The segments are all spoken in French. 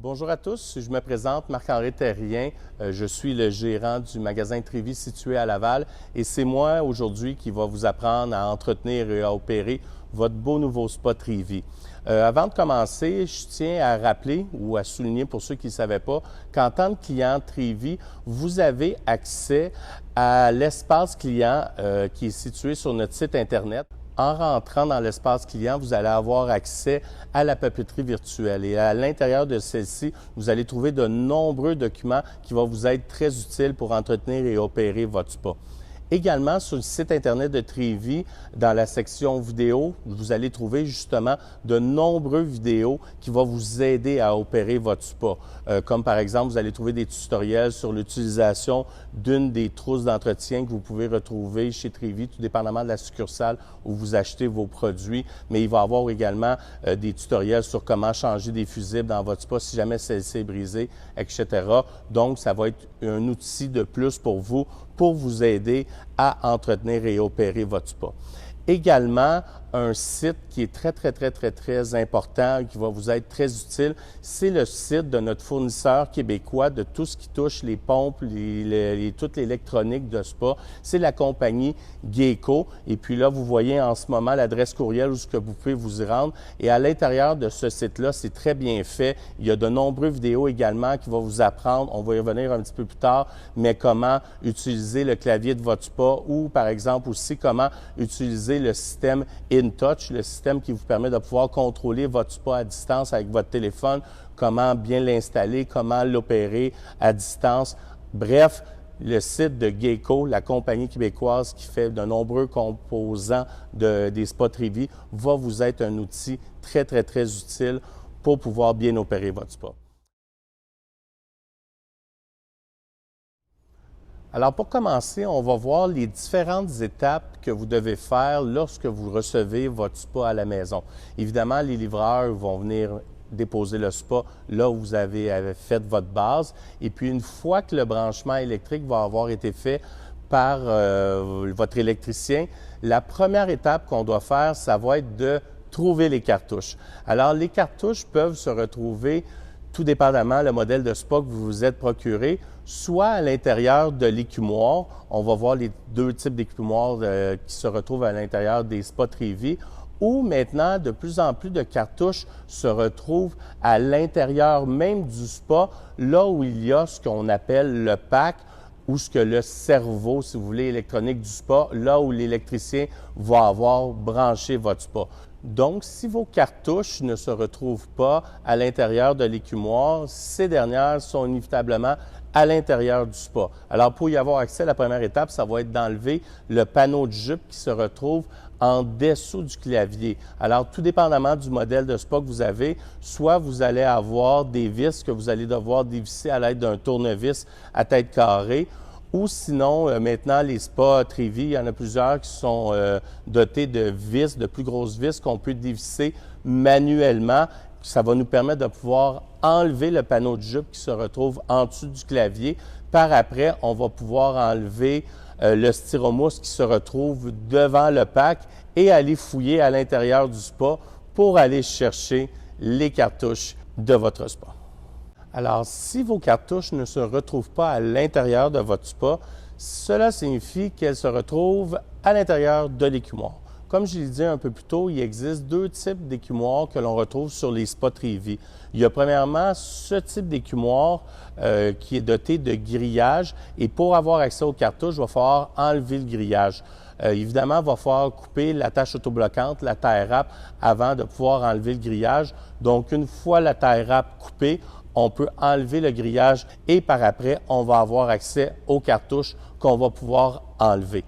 Bonjour à tous, je me présente Marc-André Terrien, je suis le gérant du magasin Trévy situé à Laval et c'est moi aujourd'hui qui va vous apprendre à entretenir et à opérer votre beau nouveau spa Trévy. Avant de commencer, je tiens à rappeler ou à souligner pour ceux qui ne savaient pas qu'en tant que client Trévy, vous avez accès à l'espace client qui est situé sur notre site Internet. En rentrant dans l'espace client, vous allez avoir accès à la papeterie virtuelle et à l'intérieur de celle-ci, vous allez trouver de nombreux documents qui vont vous être très utiles pour entretenir et opérer votre spa. Également, sur le site Internet de Trévy, dans la section vidéo, vous allez trouver justement de nombreux vidéos qui vont vous aider à opérer votre spa. Comme par exemple, vous allez trouver des tutoriels sur l'utilisation d'une des trousses d'entretien que vous pouvez retrouver chez Trévy, tout dépendamment de la succursale où vous achetez vos produits. Mais il va y avoir également des tutoriels sur comment changer des fusibles dans votre spa si jamais celle-ci est brisée, etc. Donc, ça va être un outil de plus pour vous aider à entretenir et opérer votre spa. Également, un site qui est très important, qui va vous être très utile, c'est le site de notre fournisseur québécois de tout ce qui touche les pompes, toute l'électronique de spa. C'est la compagnie Geico. Et puis là, vous voyez en ce moment l'adresse courriel où ce que vous pouvez vous y rendre. Et à l'intérieur de ce site-là, c'est très bien fait. Il y a de nombreuses vidéos également qui vont vous apprendre, on va y revenir un petit peu plus tard, mais comment utiliser le clavier de votre spa ou par exemple aussi comment utiliser le système InTouch, le système qui vous permet de pouvoir contrôler votre spa à distance avec votre téléphone, comment bien l'installer, comment l'opérer à distance. Bref, le site de Geico, la compagnie québécoise qui fait de nombreux composants des spas Trévy, va vous être un outil très utile pour pouvoir bien opérer votre spa. Alors, pour commencer, on va voir les différentes étapes que vous devez faire lorsque vous recevez votre spa à la maison. Évidemment, les livreurs vont venir déposer le spa là où vous avez fait votre base. Et puis, une fois que le branchement électrique va avoir été fait par votre électricien, la première étape qu'on doit faire, ça va être de trouver les cartouches. Alors, les cartouches peuvent se retrouver tout dépendamment le modèle de spa que vous vous êtes procuré, soit à l'intérieur de l'écumoire. On va voir les deux types d'écumoires qui se retrouvent à l'intérieur des spas Trévy, ou maintenant, de plus en plus de cartouches se retrouvent à l'intérieur même du spa, là où il y a ce qu'on appelle le pack, ou ce que le cerveau, si vous voulez, électronique du spa, là où l'électricien va avoir branché votre spa. Donc, si vos cartouches ne se retrouvent pas à l'intérieur de l'écumoire, ces dernières sont inévitablement à l'intérieur du spa. Alors, pour y avoir accès, la première étape, ça va être d'enlever le panneau de jupe qui se retrouve en dessous du clavier. Alors, tout dépendamment du modèle de spa que vous avez, soit vous allez avoir des vis que vous allez devoir dévisser à l'aide d'un tournevis à tête carrée, ou sinon, maintenant, les spas Trévy, il y en a plusieurs qui sont dotés de vis, de plus grosses vis qu'on peut dévisser manuellement. Ça va nous permettre de pouvoir enlever le panneau de jupe qui se retrouve en dessous du clavier. Par après, on va pouvoir enlever le styromousse qui se retrouve devant le pack et aller fouiller à l'intérieur du spa pour aller chercher les cartouches de votre spa. Alors, si vos cartouches ne se retrouvent pas à l'intérieur de votre spa, cela signifie qu'elles se retrouvent à l'intérieur de l'écumoire. Comme je l'ai dit un peu plus tôt, il existe deux types d'écumoires que l'on retrouve sur les spas Trévy. Il y a premièrement ce type d'écumoire qui est doté de grillage et pour avoir accès aux cartouches, il va falloir enlever le grillage. Évidemment, il va falloir couper la tâche autobloquante, la tie wrap, avant de pouvoir enlever le grillage. Donc, une fois la tie wrap coupée, on peut enlever le grillage et par après, on va avoir accès aux cartouches qu'on va pouvoir enlever.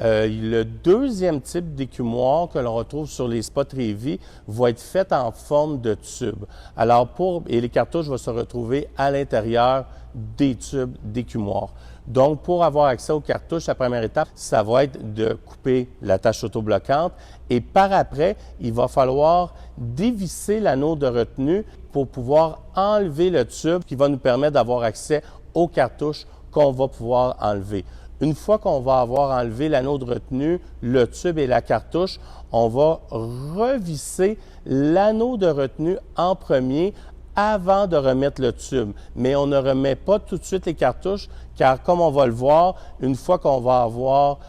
Le deuxième type d'écumoire que l'on retrouve sur les spas Trévy va être fait en forme de tube. Alors, et les cartouches vont se retrouver à l'intérieur des tubes d'écumoire. Donc, pour avoir accès aux cartouches, la première étape, ça va être de couper la tâche autobloquante et par après, il va falloir dévisser l'anneau de retenue pour pouvoir enlever le tube qui va nous permettre d'avoir accès aux cartouches qu'on va pouvoir enlever. Une fois qu'on va avoir enlevé l'anneau de retenue, le tube et la cartouche, on va revisser l'anneau de retenue en premier avant de remettre le tube. Mais on ne remet pas tout de suite les cartouches, car comme on va le voir, une fois qu'on va avoir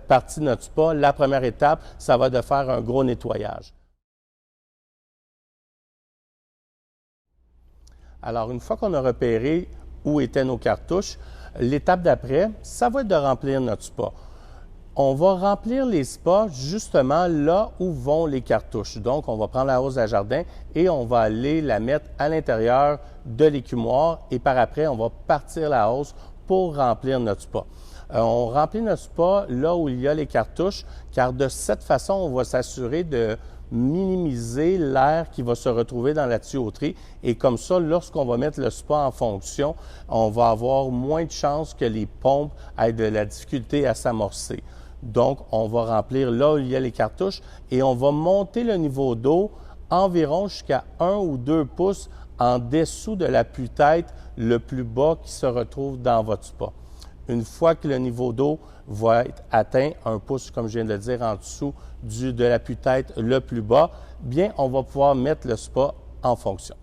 parti notre spa, la première étape, ça va être de faire un gros nettoyage. Alors, une fois qu'on a repéré où étaient nos cartouches, l'étape d'après, ça va être de remplir notre spa. On va remplir les spas justement là où vont les cartouches. Donc, on va prendre la hausse à jardin et on va aller la mettre à l'intérieur de l'écumoire et par après, on va partir la hausse pour remplir notre spa. On remplit notre spa là où il y a les cartouches, car de cette façon, on va s'assurer de minimiser l'air qui va se retrouver dans la tuyauterie. Et comme ça, lorsqu'on va mettre le spa en fonction, on va avoir moins de chances que les pompes aient de la difficulté à s'amorcer. Donc, on va remplir là où il y a les cartouches et on va monter le niveau d'eau environ jusqu'à 1 ou 2 pouces en dessous de l'appui-tête le plus bas qui se retrouve dans votre spa. Une fois que le niveau d'eau va être atteint, 1 pouce, comme je viens de le dire, en dessous de l'appui-tête le plus bas, bien, on va pouvoir mettre le spa en fonction.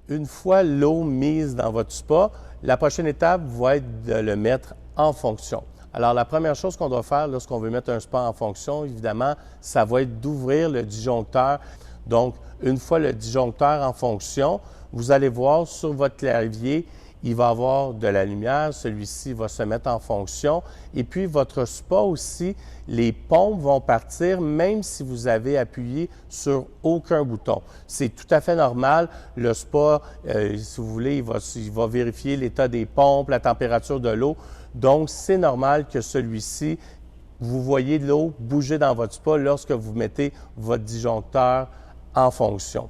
Une fois l'eau mise dans votre spa, la prochaine étape va être de le mettre en fonction. Alors, la première chose qu'on doit faire lorsqu'on veut mettre un spa en fonction, évidemment, ça va être d'ouvrir le disjoncteur. Donc, une fois le disjoncteur en fonction, vous allez voir sur votre clavier, il va y avoir de la lumière, celui-ci va se mettre en fonction. Et puis, votre spa aussi, les pompes vont partir même si vous avez appuyé sur aucun bouton. C'est tout à fait normal. Le spa, si vous voulez, il va vérifier l'état des pompes, la température de l'eau. Donc, c'est normal que celui-ci, vous voyez de l'eau bouger dans votre spa lorsque vous mettez votre disjoncteur en fonction.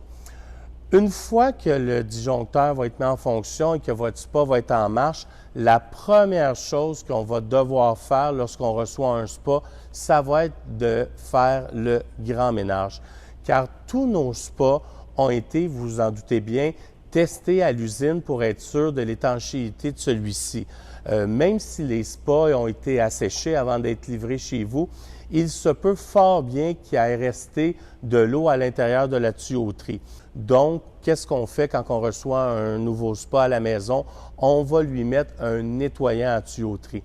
Une fois que le disjoncteur va être mis en fonction et que votre spa va être en marche, la première chose qu'on va devoir faire lorsqu'on reçoit un spa, ça va être de faire le grand ménage. Car tous nos spas ont été, vous vous en doutez bien, testés à l'usine pour être sûr de l'étanchéité de celui-ci. Même si les spas ont été asséchés avant d'être livrés chez vous, il se peut fort bien qu'il ait resté de l'eau à l'intérieur de la tuyauterie. Donc, qu'est-ce qu'on fait quand on reçoit un nouveau spa à la maison? On va lui mettre un nettoyant à tuyauterie.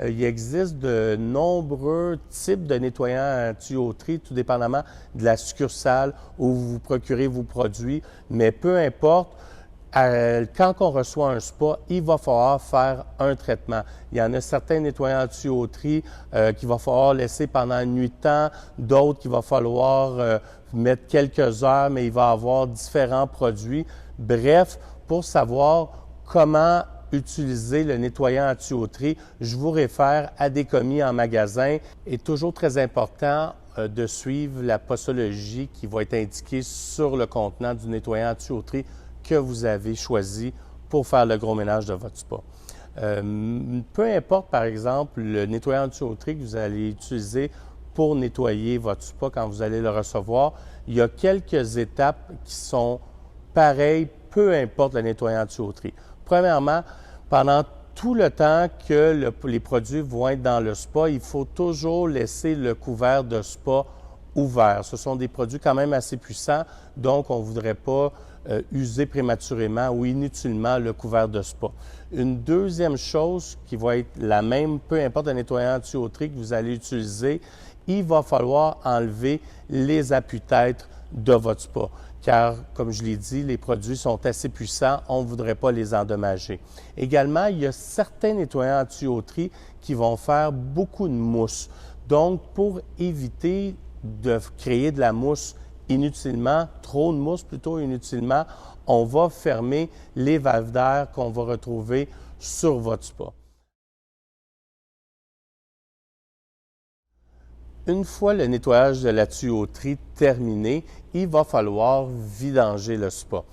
Il existe de nombreux types de nettoyants à tuyauterie, tout dépendamment de la succursale où vous procurez vos produits, mais peu importe, quand on reçoit un spa, il va falloir faire un traitement. Il y en a certains nettoyants à tuyauterie qu'il va falloir laisser pendant une nuit de temps, d'autres qu'il va falloir mettre quelques heures, mais il va y avoir différents produits. Bref, pour savoir comment utiliser le nettoyant à tuyauterie, je vous réfère à des commis en magasin. Il est toujours très important de suivre la posologie qui va être indiquée sur le contenant du nettoyant à tuyauterie que vous avez choisi pour faire le gros ménage de votre spa. Peu importe, par exemple, le nettoyant de tuyauterie que vous allez utiliser pour nettoyer votre spa quand vous allez le recevoir, il y a quelques étapes qui sont pareilles, peu importe le nettoyant de tuyauterie. Premièrement, pendant tout le temps que les produits vont être dans le spa, il faut toujours laisser le couvert de spa ouvert. Ce sont des produits quand même assez puissants, donc on ne voudrait pas user prématurément ou inutilement le couvert de spa. Une deuxième chose qui va être la même, peu importe le nettoyant de tuyauterie que vous allez utiliser, il va falloir enlever les appuis-têtes de votre spa. Car, comme je l'ai dit, les produits sont assez puissants, on ne voudrait pas les endommager. Également, il y a certains nettoyants à tuyauterie qui vont faire beaucoup de mousse. Donc, pour éviter de créer de la mousse inutilement, trop de mousse plutôt inutilement, on va fermer les valves d'air qu'on va retrouver sur votre spa. Une fois le nettoyage de la tuyauterie terminé, il va falloir vidanger le spa.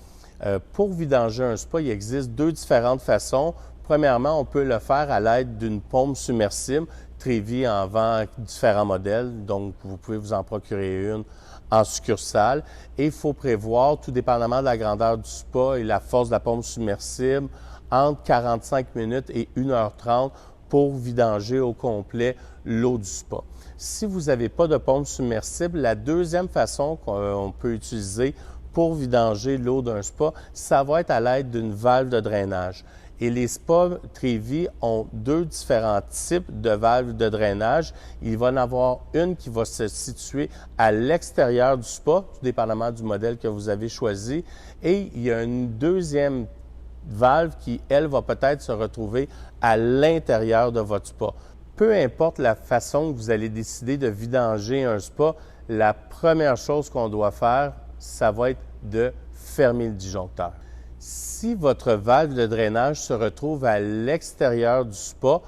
Pour vidanger un spa, il existe deux différentes façons. Premièrement, on peut le faire à l'aide d'une pompe submersible. Trévi en vend différents modèles, donc vous pouvez vous en procurer une en succursale. Et il faut prévoir, tout dépendamment de la grandeur du spa et la force de la pompe submersible, entre 45 minutes et 1h30 pour vidanger au complet l'eau du spa. Si vous n'avez pas de pompe submersible, la deuxième façon qu'on peut utiliser pour vidanger l'eau d'un spa, ça va être à l'aide d'une valve de drainage. Et les spas Trévi ont deux différents types de valves de drainage. Il va y en avoir une qui va se situer à l'extérieur du spa, tout dépendamment du modèle que vous avez choisi. Et il y a une deuxième valve qui, elle, va peut-être se retrouver à l'intérieur de votre spa. Peu importe la façon que vous allez décider de vidanger un spa, la première chose qu'on doit faire, ça va être de fermer le disjoncteur. Si votre valve de drainage se retrouve à l'extérieur du spa,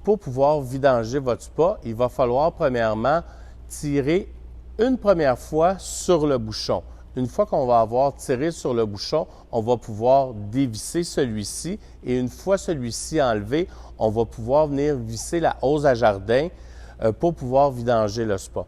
pour pouvoir vidanger votre spa, il va falloir premièrement tirer une première fois sur le bouchon. Une fois qu'on va avoir tiré sur le bouchon, on va pouvoir dévisser celui-ci et une fois celui-ci enlevé, on va pouvoir venir visser la hose à jardin pour pouvoir vidanger le spa.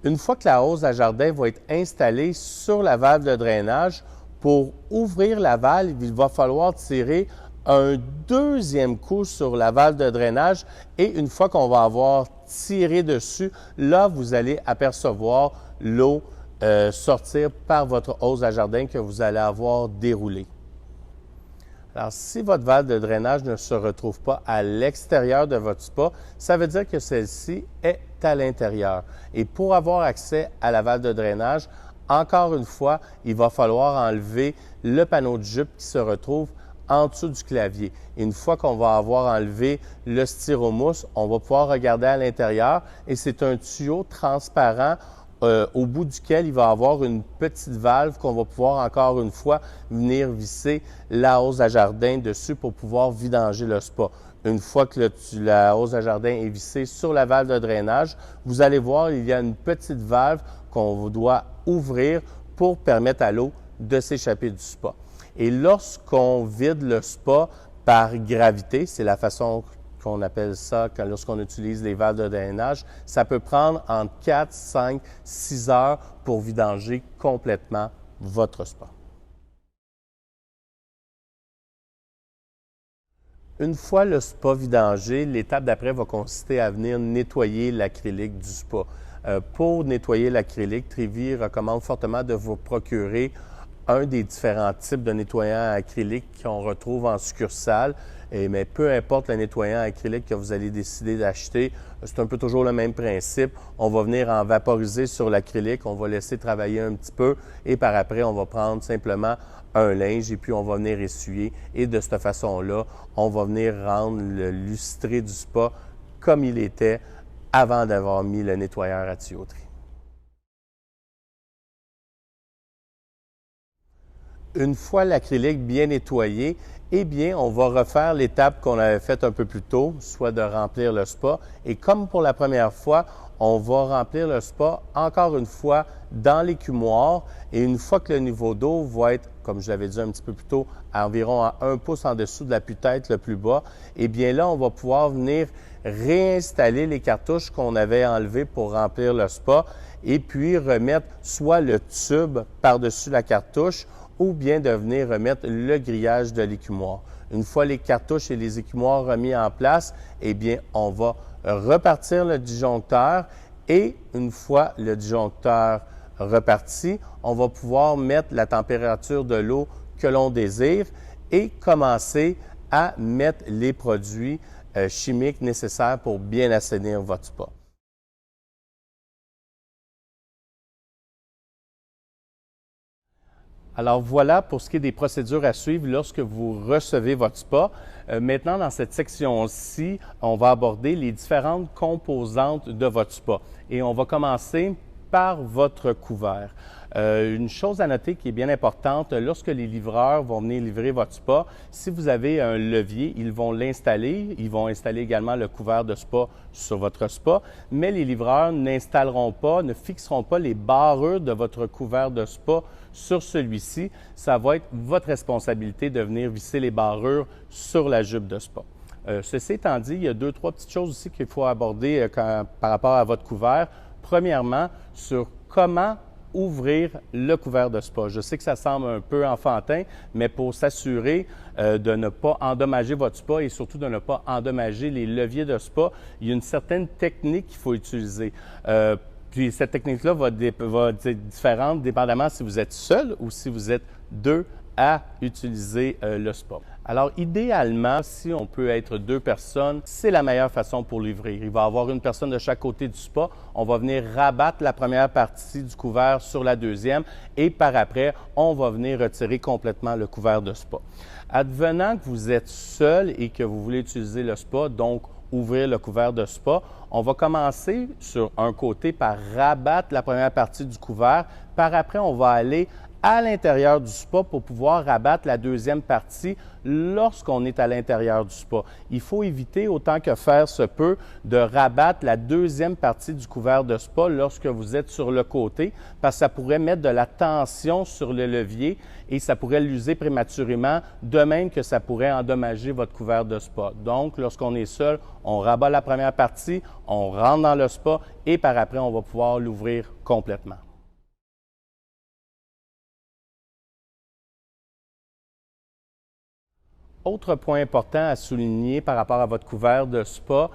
Une fois que la hose à jardin va être installée sur la valve de drainage, pour ouvrir la valve, il va falloir tirer un deuxième coup sur la valve de drainage et une fois qu'on va avoir tiré dessus, là, vous allez apercevoir l'eau sortir par votre hose à jardin que vous allez avoir déroulée. Alors, si votre valve de drainage ne se retrouve pas à l'extérieur de votre spa, ça veut dire que celle-ci est à l'intérieur. Et pour avoir accès à la valve de drainage, encore une fois, il va falloir enlever le panneau de jupe qui se retrouve en dessous du clavier. Et une fois qu'on va avoir enlevé le styromousse, on va pouvoir regarder à l'intérieur et c'est un tuyau transparent au bout duquel il va y avoir une petite valve qu'on va pouvoir encore une fois venir visser la hose à jardin dessus pour pouvoir vidanger le spa. Une fois que la hose à jardin est vissée sur la valve de drainage, vous allez voir, il y a une petite valve qu'on doit ouvrir pour permettre à l'eau de s'échapper du spa. Et lorsqu'on vide le spa par gravité, c'est la façon qu'on appelle ça lorsqu'on utilise les valves de drainage, ça peut prendre entre 4, 5, 6 heures pour vidanger complètement votre spa. Une fois le spa vidangé, l'étape d'après va consister à venir nettoyer l'acrylique du spa. Pour nettoyer l'acrylique, Trévi recommande fortement de vous procurer un des différents types de nettoyants acryliques qu'on retrouve en succursale. Mais peu importe le nettoyant acrylique que vous allez décider d'acheter, c'est un peu toujours le même principe. On va venir en vaporiser sur l'acrylique, on va laisser travailler un petit peu et par après, on va prendre simplement un linge et puis on va venir essuyer. Et de cette façon-là, on va venir rendre le lustré du spa comme il était avant d'avoir mis le nettoyeur à tuyauterie. Une fois l'acrylique bien nettoyé, eh bien, on va refaire l'étape qu'on avait faite un peu plus tôt, soit de remplir le spa. Et comme pour la première fois, on va remplir le spa encore une fois dans l'écumoire. Et une fois que le niveau d'eau va être, comme je l'avais dit un petit peu plus tôt, à environ à 1 pouce en dessous de l'appui-tête le plus bas, eh bien là, on va pouvoir venir réinstaller les cartouches qu'on avait enlevées pour remplir le spa et puis remettre soit le tube par-dessus la cartouche ou bien de venir remettre le grillage de l'écumoire. Une fois les cartouches et les écumoires remis en place, eh bien, on va repartir le disjoncteur et une fois le disjoncteur reparti, on va pouvoir mettre la température de l'eau que l'on désire et commencer à mettre les produits chimiques nécessaires pour bien assainir votre spa. Alors voilà pour ce qui est des procédures à suivre lorsque vous recevez votre spa. Maintenant, dans cette section-ci, on va aborder les différentes composantes de votre spa. Et on va commencer par votre couvert. Une chose à noter qui est bien importante, lorsque les livreurs vont venir livrer votre spa, si vous avez un levier, ils vont l'installer. Ils vont installer également le couvert de spa sur votre spa, mais les livreurs n'installeront pas, ne fixeront pas les barrures de votre couvert de spa sur celui-ci. Ça va être votre responsabilité de venir visser les barrures sur la jupe de spa. Ceci étant dit, il y a 2-3 petites choses aussi qu'il faut aborder par rapport à votre couvert. Premièrement, sur comment ouvrir le couvert de spa. Je sais que ça semble un peu enfantin, mais pour s'assurer de ne pas endommager votre spa et surtout de ne pas endommager les leviers de spa, il y a une certaine technique qu'il faut utiliser. Puis cette technique-là va être différente dépendamment si vous êtes seul ou si vous êtes deux à utiliser le spa. Alors, idéalement, si on peut être deux personnes, c'est la meilleure façon pour l'ouvrir. Il va y avoir une personne de chaque côté du spa. On va venir rabattre la première partie du couvert sur la deuxième et par après, on va venir retirer complètement le couvert de spa. Advenant que vous êtes seul et que vous voulez utiliser le spa, donc ouvrir le couvert de spa, on va commencer sur un côté par rabattre la première partie du couvert. Par après, on va aller à l'intérieur du spa pour pouvoir rabattre la deuxième partie lorsqu'on est à l'intérieur du spa. Il faut éviter autant que faire se peut de rabattre la deuxième partie du couvert de spa lorsque vous êtes sur le côté parce que ça pourrait mettre de la tension sur le levier et ça pourrait l'user prématurément, de même que ça pourrait endommager votre couvert de spa. Donc, lorsqu'on est seul, on rabat la première partie, on rentre dans le spa et par après, on va pouvoir l'ouvrir complètement. Autre point important à souligner par rapport à votre couvert de spa,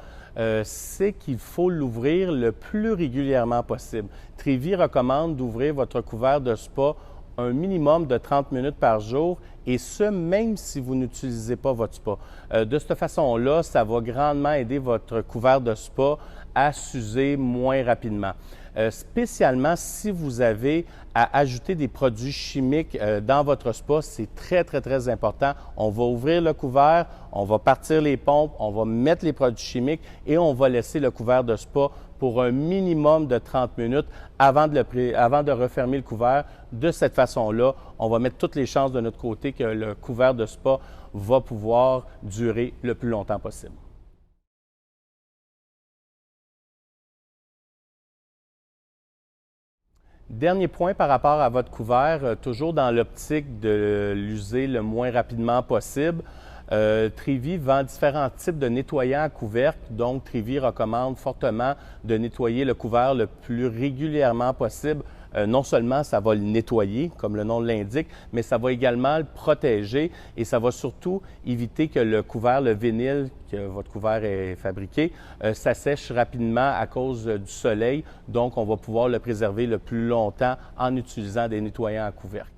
c'est qu'il faut l'ouvrir le plus régulièrement possible. Trévy recommande d'ouvrir votre couvert de spa un minimum de 30 minutes par jour et ce, même si vous n'utilisez pas votre spa. De cette façon-là, ça va grandement aider votre couvert de spa à s'user moins rapidement. Spécialement si vous avez à ajouter des produits chimiques dans votre spa, c'est très important. On va ouvrir le couvert, on va partir les pompes, on va mettre les produits chimiques et on va laisser le couvert de spa pour un minimum de 30 minutes avant de refermer le couvert. De cette façon-là, on va mettre toutes les chances de notre côté que le couvert de spa va pouvoir durer le plus longtemps possible. Dernier point par rapport à votre couvert, toujours dans l'optique de l'user le moins rapidement possible. Trévy vend différents types de nettoyants à couvercle, donc Trévy recommande fortement de nettoyer le couvert le plus régulièrement possible. Non seulement ça va le nettoyer, comme le nom l'indique, mais ça va également le protéger et ça va surtout éviter que le couvert, le vinyle que votre couvert est fabriqué, s'assèche rapidement à cause du soleil. Donc, on va pouvoir le préserver le plus longtemps en utilisant des nettoyants à couvercle.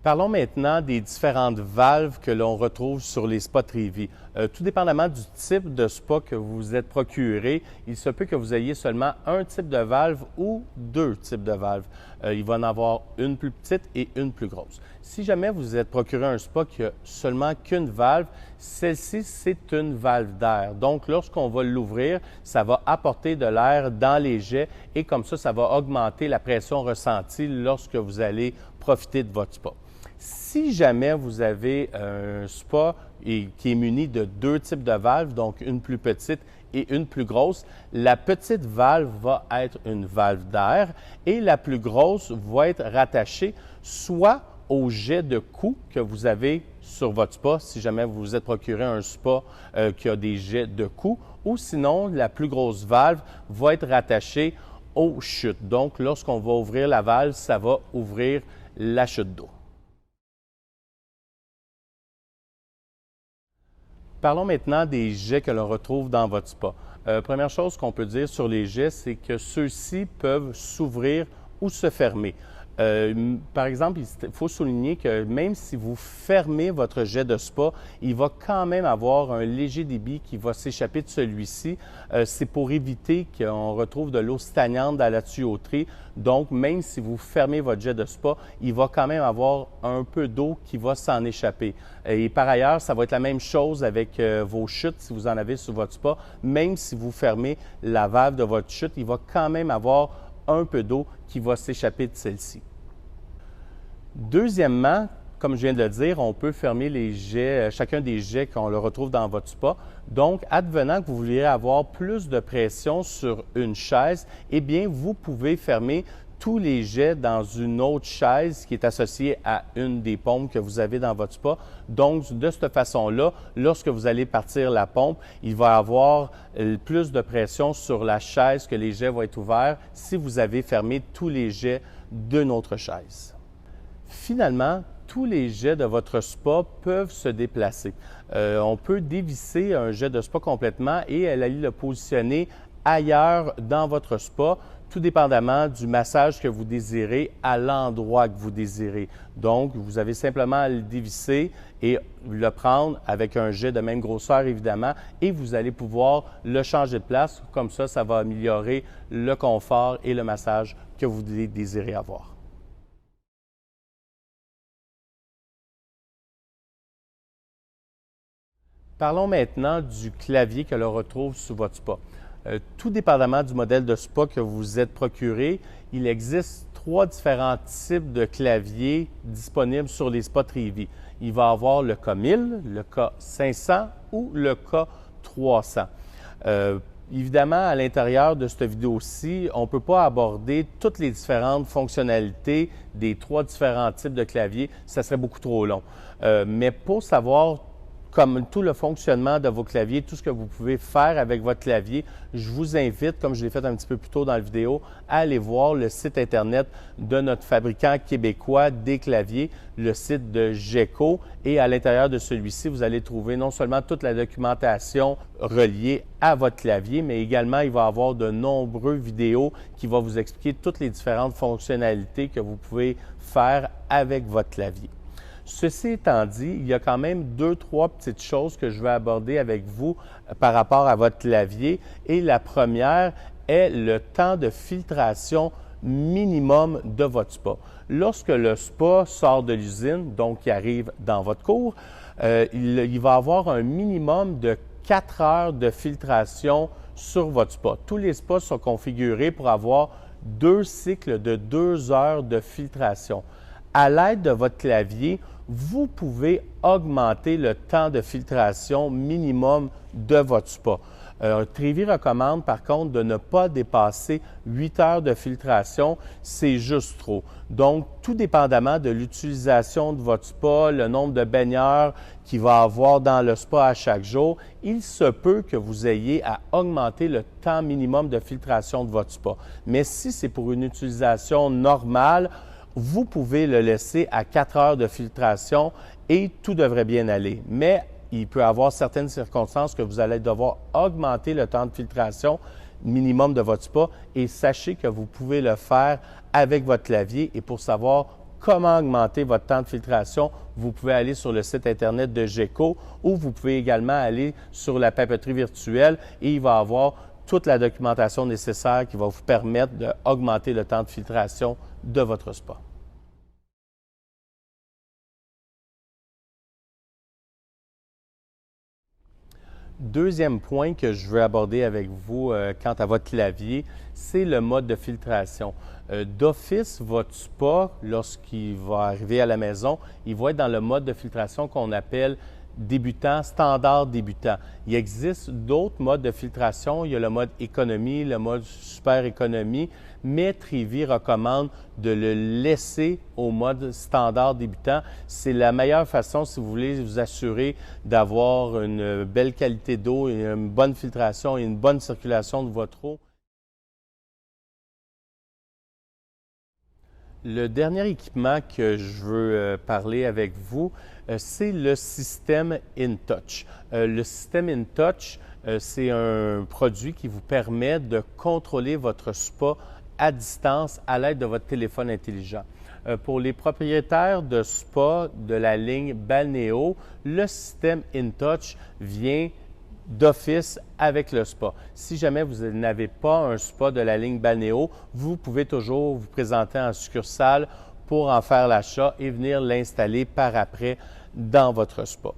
Parlons maintenant des différentes valves que l'on retrouve sur les spas Trévy. Tout dépendamment du type de spa que vous vous êtes procuré, il se peut que vous ayez seulement un type de valve ou deux types de valves. Il va en avoir une plus petite et une plus grosse. Si jamais vous vous êtes procuré un spa qui a seulement qu'une valve, celle-ci, c'est une valve d'air. Donc, lorsqu'on va l'ouvrir, ça va apporter de l'air dans les jets et comme ça va augmenter la pression ressentie lorsque vous allez profiter de votre spa. Si jamais vous avez un spa qui est muni de deux types de valves, donc une plus petite et une plus grosse, la petite valve va être une valve d'air et la plus grosse va être rattachée soit au jet de cou que vous avez sur votre spa, si jamais vous vous êtes procuré un spa qui a des jets de cou, ou sinon la plus grosse valve va être rattachée aux chutes. Donc, lorsqu'on va ouvrir la valve, ça va ouvrir la chute d'eau. Parlons maintenant des jets que l'on retrouve dans votre spa. Première chose qu'on peut dire sur les jets, c'est que ceux-ci peuvent s'ouvrir ou se fermer. Par exemple, il faut souligner que même si vous fermez votre jet de spa, il va quand même avoir un léger débit qui va s'échapper de celui-ci. C'est pour éviter qu'on retrouve de l'eau stagnante dans la tuyauterie. Donc, même si vous fermez votre jet de spa, il va quand même avoir un peu d'eau qui va s'en échapper. Et par ailleurs, ça va être la même chose avec vos chutes si vous en avez sur votre spa. Même si vous fermez la valve de votre chute, il va quand même avoir un peu d'eau qui va s'échapper de celle-ci. Deuxièmement, comme je viens de le dire, on peut fermer les jets, chacun des jets qu'on le retrouve dans votre spa. Donc, advenant que vous vouliez avoir plus de pression sur une chaise, eh bien, vous pouvez fermer tous les jets dans une autre chaise qui est associée à une des pompes que vous avez dans votre spa. Donc, de cette façon-là, lorsque vous allez partir la pompe, il va y avoir plus de pression sur la chaise que les jets vont être ouverts si vous avez fermé tous les jets d'une autre chaise. Finalement, tous les jets de votre spa peuvent se déplacer. On peut dévisser un jet de spa complètement et aller le positionner ailleurs dans votre spa, tout dépendamment du massage que vous désirez à l'endroit que vous désirez. Donc, vous avez simplement à le dévisser et le prendre avec un jet de même grosseur, évidemment, et vous allez pouvoir le changer de place. Comme ça va améliorer le confort et le massage que vous désirez avoir. Parlons maintenant du clavier que l'on retrouve sous votre spa. Tout dépendamment du modèle de spa que vous êtes procuré, il existe 3 différents types de claviers disponibles sur les spas Trivi. Il va y avoir le K1000, le K500 ou le K300. Évidemment, à l'intérieur de cette vidéo-ci, on ne peut pas aborder toutes les différentes fonctionnalités des 3 différents types de claviers, ça serait beaucoup trop long. Mais pour savoir comme tout le fonctionnement de vos claviers, tout ce que vous pouvez faire avec votre clavier, je vous invite, comme je l'ai fait un petit peu plus tôt dans la vidéo, à aller voir le site Internet de notre fabricant québécois des claviers, le site de Geco. Et à l'intérieur de celui-ci, vous allez trouver non seulement toute la documentation reliée à votre clavier, mais également il va y avoir de nombreuses vidéos qui vont vous expliquer toutes les différentes fonctionnalités que vous pouvez faire avec votre clavier. Ceci étant dit, il y a quand même 2-3 petites choses que je vais aborder avec vous par rapport à votre clavier. Et la première est le temps de filtration minimum de votre spa. Lorsque le spa sort de l'usine, donc qui arrive dans votre cour, il va avoir un minimum de 4 heures de filtration sur votre spa. Tous les spas sont configurés pour avoir 2 cycles de 2 heures de filtration. À l'aide de votre clavier, vous pouvez augmenter le temps de filtration minimum de votre spa. Trivi recommande par contre de ne pas dépasser 8 heures de filtration, c'est juste trop. Donc, tout dépendamment de l'utilisation de votre spa, le nombre de baigneurs qu'il va avoir dans le spa à chaque jour, il se peut que vous ayez à augmenter le temps minimum de filtration de votre spa. Mais si c'est pour une utilisation normale, vous pouvez le laisser à 4 heures de filtration et tout devrait bien aller. Mais il peut y avoir certaines circonstances que vous allez devoir augmenter le temps de filtration minimum de votre spa et sachez que vous pouvez le faire avec votre clavier. Et pour savoir comment augmenter votre temps de filtration, vous pouvez aller sur le site Internet de Geco ou vous pouvez également aller sur la papeterie virtuelle et il va y avoir toute la documentation nécessaire qui va vous permettre d'augmenter le temps de filtration de votre spa. Deuxième point que je veux aborder avec vous quant à votre clavier, c'est le mode de filtration. D'office, votre spa, lorsqu'il va arriver à la maison, il va être dans le mode de filtration qu'on appelle débutant, standard débutant. Il existe d'autres modes de filtration. Il y a le mode économie, le mode super économie, mais Trivi recommande de le laisser au mode standard débutant. C'est la meilleure façon si vous voulez vous assurer d'avoir une belle qualité d'eau et une bonne filtration et une bonne circulation de votre eau. Le dernier équipement que je veux parler avec vous, c'est le système InTouch. Le système InTouch, c'est un produit qui vous permet de contrôler votre spa à distance à l'aide de votre téléphone intelligent. Pour les propriétaires de spa de la ligne Balnéo, le système InTouch vient d'office avec le spa. Si jamais vous n'avez pas un spa de la ligne Balnéo, vous pouvez toujours vous présenter en succursale pour en faire l'achat et venir l'installer par après dans votre spa.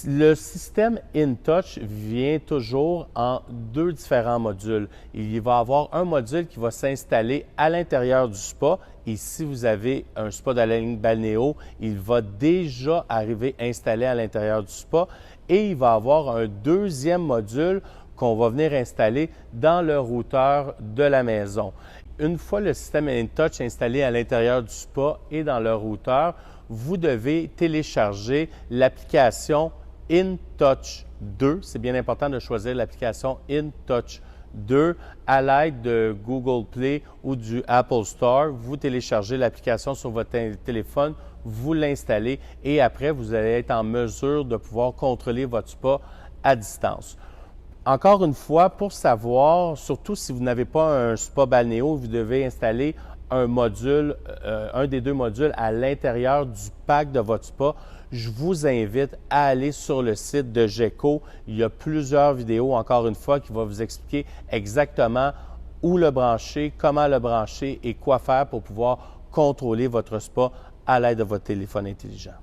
Le système InTouch vient toujours en 2 différents modules. Il va y avoir un module qui va s'installer à l'intérieur du spa et si vous avez un spa de la ligne Balnéo, il va déjà arriver installé à l'intérieur du spa et il va y avoir un deuxième module qu'on va venir installer dans le routeur de la maison. une fois le système InTouch installé à l'intérieur du spa et dans le routeur, vous devez télécharger l'application InTouch 2. C'est bien important de choisir l'application InTouch 2 à l'aide de Google Play ou du Apple Store. Vous téléchargez l'application sur votre téléphone, vous l'installez et après, vous allez être en mesure de pouvoir contrôler votre spa à distance. Encore une fois, pour savoir, surtout si vous n'avez pas un spa balnéo, vous devez installer un module, un des deux modules à l'intérieur du pack de votre spa. Je vous invite à aller sur le site de GECO. Il y a plusieurs vidéos, encore une fois, qui vont vous expliquer exactement où le brancher, comment le brancher et quoi faire pour pouvoir contrôler votre spa à l'aide de votre téléphone intelligent.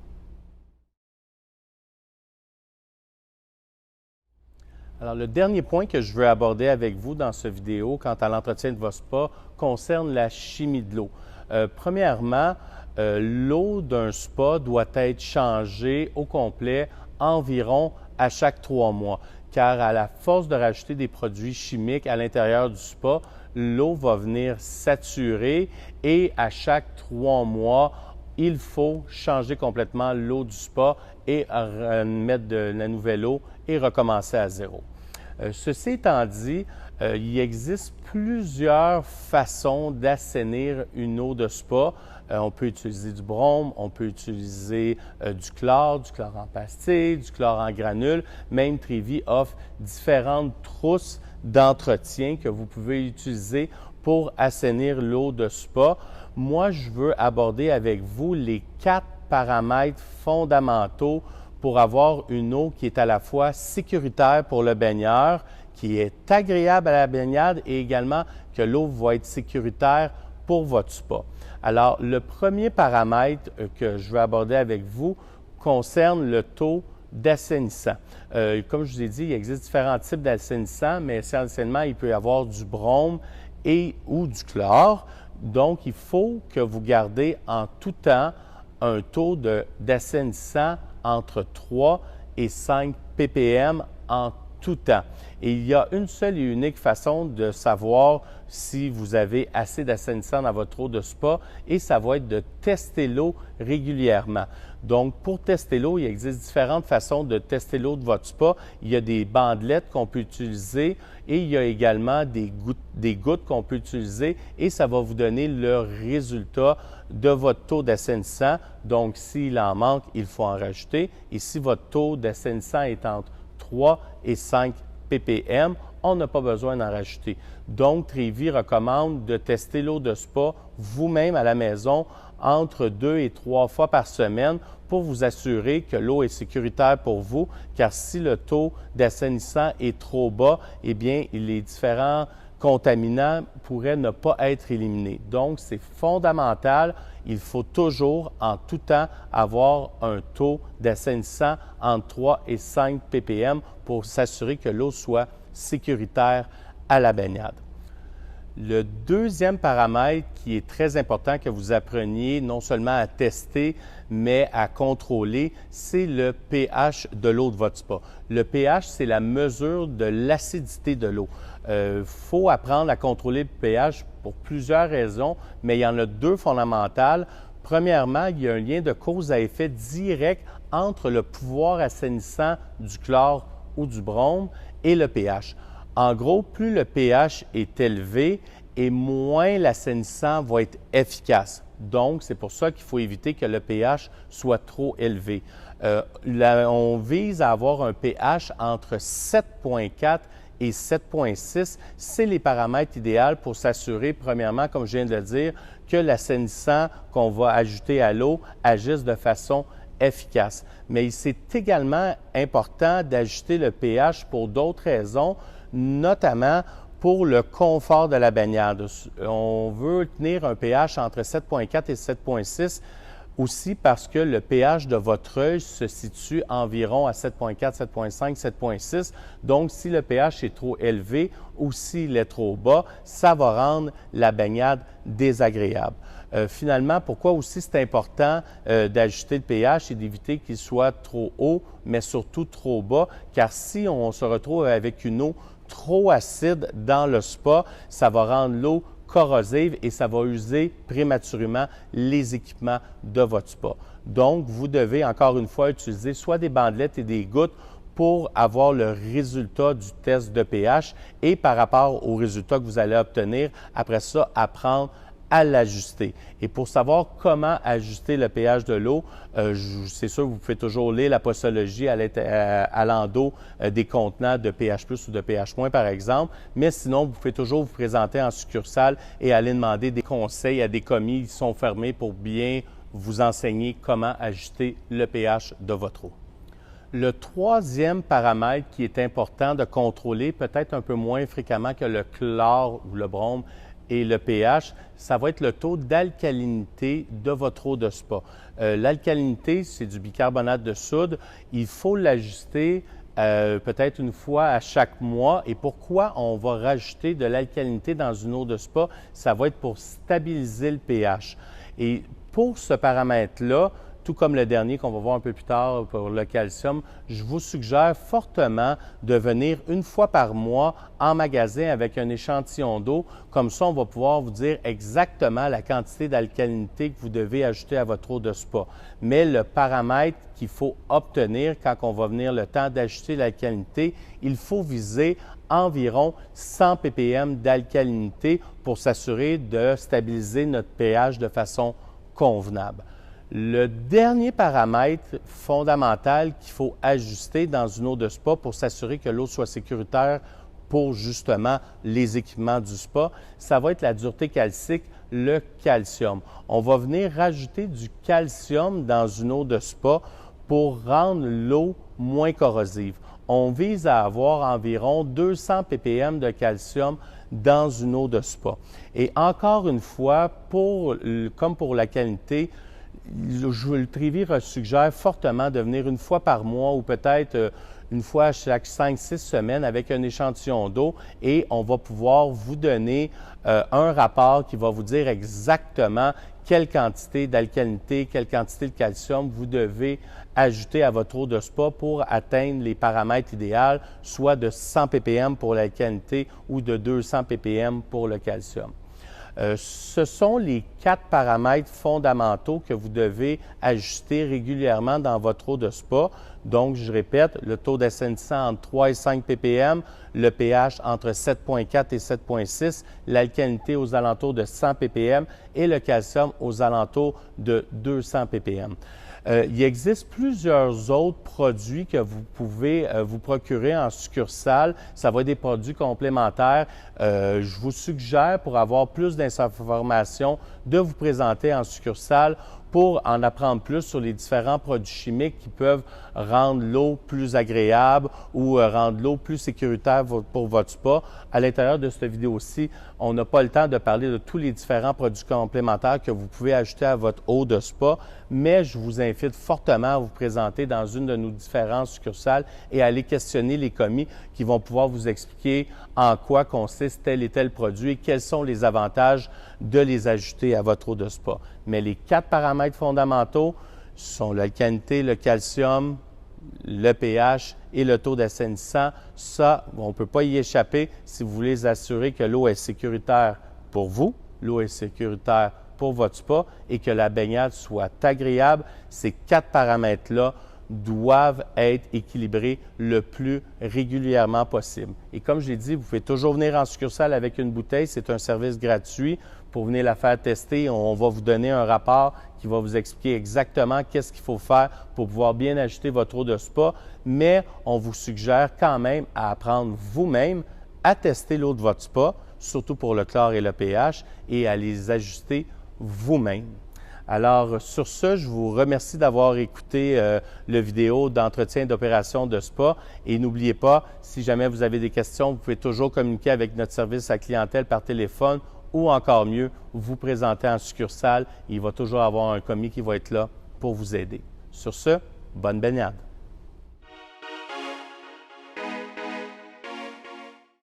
Alors, le dernier point que je veux aborder avec vous dans cette vidéo quant à l'entretien de votre spa concerne la chimie de l'eau. Premièrement, l'eau d'un spa doit être changée au complet environ à chaque 3 mois, car à la force de rajouter des produits chimiques à l'intérieur du spa, l'eau va venir saturer et à chaque 3 mois, il faut changer complètement l'eau du spa et mettre de la nouvelle eau et recommencer à zéro. Ceci étant dit, il existe plusieurs façons d'assainir une eau de spa. On peut utiliser du brome, on peut utiliser du chlore en pastille, du chlore en granules. Même Trévi offre différentes trousses d'entretien que vous pouvez utiliser pour assainir l'eau de spa. Moi, je veux aborder avec vous les 4 paramètres fondamentaux pour avoir une eau qui est à la fois sécuritaire pour le baigneur, qui est agréable à la baignade et également que l'eau va être sécuritaire pour votre spa. Alors, le premier paramètre que je veux aborder avec vous concerne le taux d'assainissant. Comme je vous ai dit, il existe différents types d'assainissant, mais essentiellement, il peut y avoir du brome et ou du chlore. Donc, il faut que vous gardez en tout temps un taux d'assainissant entre 3 et 5 ppm en tout temps. Et il y a une seule et unique façon de savoir si vous avez assez d'assainissant dans votre eau de spa et ça va être de tester l'eau régulièrement. Donc, pour tester l'eau, il existe différentes façons de tester l'eau de votre spa. Il y a des bandelettes qu'on peut utiliser et il y a également des gouttes qu'on peut utiliser et ça va vous donner le résultat de votre taux d'assainissant. Donc, s'il en manque, il faut en rajouter. Et si votre taux d'assainissant est entre 3 et 5 ppm, on n'a pas besoin d'en rajouter. Donc, Trévi recommande de tester l'eau de spa vous-même à la maison entre 2 et 3 fois par semaine pour vous assurer que l'eau est sécuritaire pour vous, car si le taux d'assainissant est trop bas, eh bien, les différents contaminants pourraient ne pas être éliminés. Donc, c'est fondamental. Il faut toujours, en tout temps, avoir un taux d'assainissant entre 3 et 5 ppm pour s'assurer que l'eau soit sécuritaire à la baignade. Le deuxième paramètre qui est très important que vous appreniez non seulement à tester, mais à contrôler, c'est le pH de l'eau de votre spa. Le pH, c'est la mesure de l'acidité de l'eau. Il faut apprendre à contrôler le pH pour plusieurs raisons, mais il y en a 2 fondamentales. Premièrement, il y a un lien de cause à effet direct entre le pouvoir assainissant du chlore ou du brome et le pH. En gros, plus le pH est élevé et moins l'assainissant va être efficace. Donc, c'est pour ça qu'il faut éviter que le pH soit trop élevé. On vise à avoir un pH entre 7,4 et 7,6. C'est les paramètres idéaux pour s'assurer, premièrement, comme je viens de le dire, que l'assainissant qu'on va ajouter à l'eau agisse de façon efficace. Mais c'est également important d'ajuster le pH pour d'autres raisons, notamment pour le confort de la baignade. On veut tenir un pH entre 7,4 et 7,6 aussi parce que le pH de votre œil se situe environ à 7,4, 7,5, 7,6. Donc, si le pH est trop élevé ou s'il est trop bas, ça va rendre la baignade désagréable. Finalement, pourquoi aussi c'est important d'ajuster le pH et d'éviter qu'il soit trop haut, mais surtout trop bas, car si on se retrouve avec une eau trop acide dans le spa, ça va rendre l'eau corrosive et ça va user prématurément les équipements de votre spa. Donc, vous devez encore une fois utiliser soit des bandelettes et des gouttes pour avoir le résultat du test de pH et par rapport au résultat que vous allez obtenir, après ça, apprendre à l'ajuster. Et pour savoir comment ajuster le pH de l'eau, c'est sûr, vous pouvez toujours lire la posologie à l'endos des contenants de pH+, ou de pH-, par exemple, mais sinon, vous pouvez toujours vous présenter en succursale et aller demander des conseils à des commis qui sont fermés pour bien vous enseigner comment ajuster le pH de votre eau. Le troisième paramètre qui est important de contrôler, peut-être un peu moins fréquemment que le chlore ou le brome, et le pH, ça va être le taux d'alcalinité de votre eau de spa. L'alcalinité, c'est du bicarbonate de soude. Il faut l'ajuster peut-être une fois à chaque mois. Et pourquoi on va rajouter de l'alcalinité dans une eau de spa? Ça va être pour stabiliser le pH. Et pour ce paramètre-là, tout comme le dernier qu'on va voir un peu plus tard pour le calcium, je vous suggère fortement de venir une fois par mois en magasin avec un échantillon d'eau. Comme ça, on va pouvoir vous dire exactement la quantité d'alcalinité que vous devez ajouter à votre eau de spa. Mais le paramètre qu'il faut obtenir quand on va venir le temps d'ajuster l'alcalinité, il faut viser environ 100 ppm d'alcalinité pour s'assurer de stabiliser notre pH de façon convenable. Le dernier paramètre fondamental qu'il faut ajuster dans une eau de spa pour s'assurer que l'eau soit sécuritaire pour justement les équipements du spa, ça va être la dureté calcique, le calcium. On va venir rajouter du calcium dans une eau de spa pour rendre l'eau moins corrosive. On vise à avoir environ 200 ppm de calcium dans une eau de spa. Et encore une fois, comme pour la qualité, le Trévi suggère fortement de venir une fois par mois ou peut-être une fois chaque 5-6 semaines avec un échantillon d'eau et on va pouvoir vous donner un rapport qui va vous dire exactement quelle quantité d'alcalinité, quelle quantité de calcium vous devez ajouter à votre eau de spa pour atteindre les paramètres idéaux, soit de 100 ppm pour l'alcalinité ou de 200 ppm pour le calcium. Ce sont les 4 paramètres fondamentaux que vous devez ajuster régulièrement dans votre eau de spa. Donc, je répète, le taux d'assainissement entre 3 et 5 ppm, le pH entre 7,4 et 7,6, l'alcalinité aux alentours de 100 ppm et le calcium aux alentours de 200 ppm. Il existe plusieurs autres produits que vous pouvez vous procurer en succursale. Ça va être des produits complémentaires. Je vous suggère, pour avoir plus d'informations, de vous présenter en succursale pour en apprendre plus sur les différents produits chimiques qui peuvent rendre l'eau plus agréable ou rendre l'eau plus sécuritaire pour votre spa. À l'intérieur de cette vidéo-ci, on n'a pas le temps de parler de tous les différents produits complémentaires que vous pouvez ajouter à votre eau de spa, mais je vous invite fortement à vous présenter dans une de nos différentes succursales et à aller questionner les commis qui vont pouvoir vous expliquer en quoi consiste tel et tel produit et quels sont les avantages de les ajouter à votre eau de spa. Mais les 4 paramètres fondamentaux sont l'alcalinité, le calcium, le pH et le taux d'assainissement. Ça, on ne peut pas y échapper si vous voulez assurer que l'eau est sécuritaire pour vous, l'eau est sécuritaire pour votre spa et que la baignade soit agréable. Ces 4 paramètres-là doivent être équilibrés le plus régulièrement possible. Et comme je l'ai dit, vous pouvez toujours venir en succursale avec une bouteille. C'est un service gratuit pour venir la faire tester. On va vous donner un rapport qui va vous expliquer exactement qu'est-ce qu'il faut faire pour pouvoir bien ajuster votre eau de spa. Mais on vous suggère quand même à apprendre vous-même à tester l'eau de votre spa, surtout pour le chlore et le pH, et à les ajuster vous-même. Alors, sur ce, je vous remercie d'avoir écouté le vidéo d'entretien d'opération de spa. Et n'oubliez pas, si jamais vous avez des questions, vous pouvez toujours communiquer avec notre service à clientèle par téléphone ou encore mieux, vous présenter en succursale. Il va toujours avoir un commis qui va être là pour vous aider. Sur ce, bonne baignade!